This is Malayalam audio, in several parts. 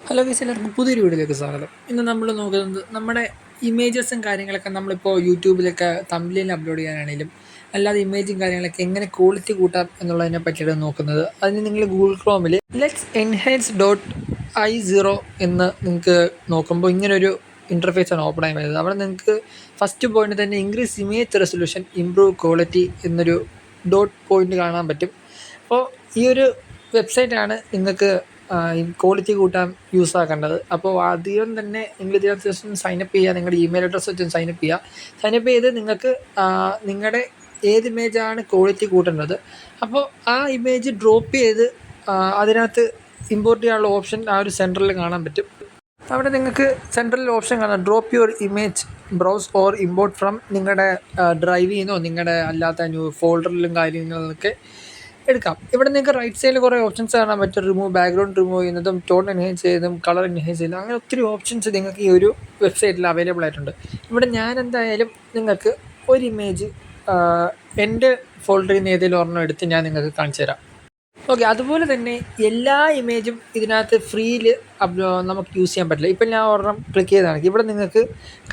ഹലോ ഗൈസ്, എല്ലാവർക്കും പുതിയൊരു വീഡിയോയിലേക്ക് സ്വാഗതം. ഇന്ന് നമ്മൾ നോക്കുന്നത് നമ്മുടെ ഇമേജസും കാര്യങ്ങളൊക്കെ നമ്മളിപ്പോൾ യൂട്യൂബിലൊക്കെ തംബ്നെയിൽ അപ്ലോഡ് ചെയ്യാനാണെങ്കിലും അല്ലാതെ ഇമേജും കാര്യങ്ങളൊക്കെ എങ്ങനെ ക്വാളിറ്റി കൂട്ടാം എന്നുള്ളതിനെ പറ്റിയാണ് നോക്കുന്നത്. അതിന് നിങ്ങൾ ഗൂഗിൾ ക്രോമിൽ ലെറ്റ്സ് എൻഹാൻസ് .i0 എന്ന് നിങ്ങൾക്ക് നോക്കുമ്പോൾ ഇങ്ങനൊരു ഇൻ്റർഫേസാണ് ഓപ്പൺ ആയി വരുന്നത്. അവിടെ നിങ്ങൾക്ക് ഫസ്റ്റ് പോയിന്റ് തന്നെ increase image resolution improve quality എന്നൊരു ഡോട്ട് പോയിന്റ് കാണാൻ പറ്റും. അപ്പോൾ ഈ ഒരു വെബ്സൈറ്റാണ് നിങ്ങൾക്ക് ക്വാളിറ്റി കൂട്ടാൻ യൂസ് ആക്കേണ്ടത്. അപ്പോൾ ആദ്യം തന്നെ നിങ്ങൾ ഇതിനകത്ത് സൈനപ്പ് ചെയ്യുക, നിങ്ങളുടെ ഇമെയിൽ അഡ്രസ്സ് വെച്ച് സൈനപ്പ് ചെയ്യുക. സൈനപ്പ് ചെയ്ത് നിങ്ങൾക്ക് നിങ്ങളുടെ ഏത് ഇമേജാണ് ക്വാളിറ്റി കൂട്ടേണ്ടത്, അപ്പോൾ ആ ഇമേജ് ഡ്രോപ്പ് ചെയ്ത് അതിനകത്ത് ഇമ്പോർട്ട് ചെയ്യാനുള്ള ഓപ്ഷൻ ആ ഒരു സെൻറ്ററിൽ കാണാൻ പറ്റും. അവിടെ നിങ്ങൾക്ക് സെൻട്രൽ ഓപ്ഷൻ കാണാം, drop your image browse or import from. നിങ്ങളുടെ ഡ്രൈവിൽ നിന്നോ നിങ്ങളുടെ അല്ലാത്ത ഫോൾഡറിലും കാര്യങ്ങളൊക്കെ എടുക്കാം. ഇവിടെ നിങ്ങൾക്ക് റൈറ്റ് സൈഡിൽ കുറേ ഓപ്ഷൻസ് കാണാൻ പറ്റും. റിമൂവ് ബാക്ക്ഗ്രൗണ്ട് റിമൂവ് ചെയ്യുന്നതും ടോൺ എൻഹാൻസ് ചെയ്യുന്നതും കളർ എൻഹാൻസ് ചെയ്യുന്നതും, അങ്ങനെ ഒത്തിരി ഓപ്ഷൻസ് നിങ്ങൾക്ക് ഈ ഒരു വെബ്സൈറ്റിൽ അവൈലബിൾ ആയിട്ടുണ്ട്. ഇവിടെ ഞാൻ എന്തായാലും നിങ്ങൾക്ക് ഒരു ഇമേജ് എൻ്റെ ഫോൾഡറിൽ നിന്ന് ഏതെങ്കിലും ഒരെണ്ണം എടുത്ത് ഞാൻ നിങ്ങൾക്ക് കാണിച്ചു തരാം. ഓക്കെ, അതുപോലെ തന്നെ എല്ലാ ഇമേജും ഇതിനകത്ത് ഫ്രീയിൽ നമുക്ക് യൂസ് ചെയ്യാൻ പറ്റില്ല. ഇപ്പം ഞാൻ ഒരെണ്ണം ക്ലിക്ക് ചെയ്താണെങ്കിൽ ഇവിടെ നിങ്ങൾക്ക്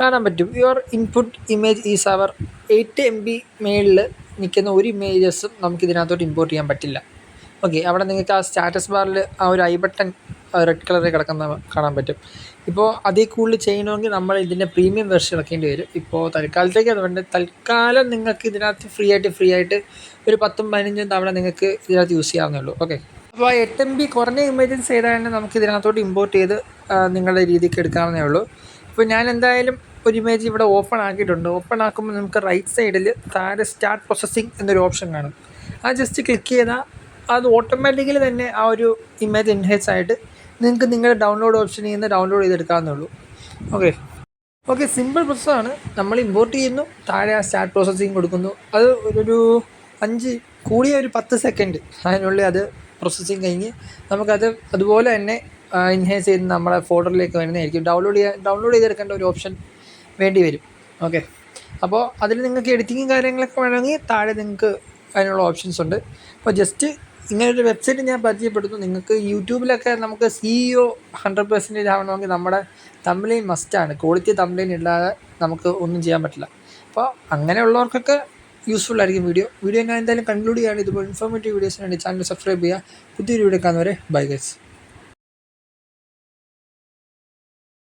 കാണാൻ പറ്റും your input image is over 8 MB മേളിൽ നിൽക്കുന്ന ഒരു ഇമേജസും നമുക്ക് ഇതിനകത്തോട്ട് ഇമ്പോർട്ട് ചെയ്യാൻ പറ്റില്ല. ഓക്കെ, അവിടെ നിങ്ങൾക്ക് ആ സ്റ്റാറ്റസ് ബാറിൽ ആ ഒരു ഐ ബട്ടൺ റെഡ് കളറിൽ കിടക്കുന്ന കാണാൻ പറ്റും. ഇപ്പോൾ അതിൽ കൂടുതൽ ചെയ്യണമെങ്കിൽ നമ്മൾ ഇതിൻ്റെ പ്രീമിയം വെർഷൻ ഇറക്കേണ്ടി വരും. ഇപ്പോൾ തൽക്കാലത്തേക്ക് അതുകൊണ്ട് തൽക്കാലം നിങ്ങൾക്ക് ഇതിനകത്ത് ഫ്രീ ആയിട്ട് ഒരു 10-15 തവണ നിങ്ങൾക്ക് ഇതിനകത്ത് യൂസ് ചെയ്യാവുന്നേ ഉള്ളൂ. ഓക്കെ, അപ്പോൾ 8 MB കുറഞ്ഞ ഇമേജസ് ഏതാണ്ട് നമുക്ക് ഇതിനകത്തോട്ട് ഇമ്പോർട്ട് ചെയ്ത് നിങ്ങളുടെ രീതിക്ക് എടുക്കാവുന്നേ ഉള്ളൂ. ഇപ്പോൾ ഞാൻ എന്തായാലും ഒരു ഇമേജ് ഇവിടെ ഓപ്പൺ ആക്കിയിട്ടുണ്ട്. ഓപ്പൺ ആക്കുമ്പോൾ നമുക്ക് റൈറ്റ് സൈഡിൽ താഴെ സ്റ്റാർട്ട് പ്രോസസ്സിംഗ് എന്നൊരു ഓപ്ഷൻ കാണും. ആ ജസ്റ്റ് ക്ലിക്ക് ചെയ്താൽ അത് ഓട്ടോമാറ്റിക്കലി തന്നെ ആ ഒരു ഇമേജ് എൻഹാൻസ് ആയിട്ട് നിങ്ങൾക്ക് നിങ്ങളുടെ ഡൗൺലോഡ് ഓപ്ഷനിൽ നിന്ന് ഡൗൺലോഡ് ചെയ്തെടുക്കാവുന്നേ ഉള്ളൂ. ഓക്കെ, സിമ്പിൾ പ്രോസസ്സാണ്. നമ്മൾ ഇമ്പോർട്ട് ചെയ്യുന്നു, താഴെ ആ സ്റ്റാർട്ട് പ്രോസസ്സിങ് കൊടുക്കുന്നു. അത് ഒരു 5 കൂടിയ ഒരു 10 സെക്കൻഡ് അതിനുള്ളിൽ അത് പ്രോസസ്സിങ് കഴിഞ്ഞ് നമുക്കത് അതുപോലെ തന്നെ എൻഹാൻസ് ചെയ്ത് നമ്മുടെ ഫോൾഡറിലേക്ക് വരുന്നതായിരിക്കും. ഡൗൺലോഡ് ചെയ്തെടുക്കേണ്ട ഒരു ഓപ്ഷൻ വേണ്ടി വരും. ഓക്കെ, അപ്പോൾ അതിൽ നിങ്ങൾക്ക് എഡിറ്റിങ്ങും കാര്യങ്ങളൊക്കെ വേണമെങ്കിൽ താഴെ നിങ്ങൾക്ക് അതിനുള്ള ഓപ്ഷൻസ് ഉണ്ട്. അപ്പോൾ ജസ്റ്റ് ഇങ്ങനൊരു വെബ്സൈറ്റ് ഞാൻ പരിചയപ്പെടുത്തുന്നു. നിങ്ങൾക്ക് യൂട്യൂബിലൊക്കെ നമുക്ക് CEO 100% ആവണമെങ്കിൽ നമ്മുടെ തംബ്നെയിൽ മസ്റ്റാണ്. ക്വാളിറ്റി തംബ്നെയിൽ ഇല്ലാതെ നമുക്ക് ഒന്നും ചെയ്യാൻ പറ്റില്ല. അപ്പോൾ അങ്ങനെയുള്ളവർക്കൊക്കെ യൂസ്ഫുൾ ആയിരിക്കും വീഡിയോ ഞാൻ എന്തായാലും കൺക്ലൂഡ് ചെയ്യുകയാണ്. ഇതുപോലെ ഇൻഫോർമേറ്റീവ് വീഡിയോസിന് വേണ്ടി ചാനൽ സബ്സ്ക്രൈബ് ചെയ്യുക. പുതിയൊരു വീഡിയോ കാണുന്നവരെ ബൈ ഗൈസ്.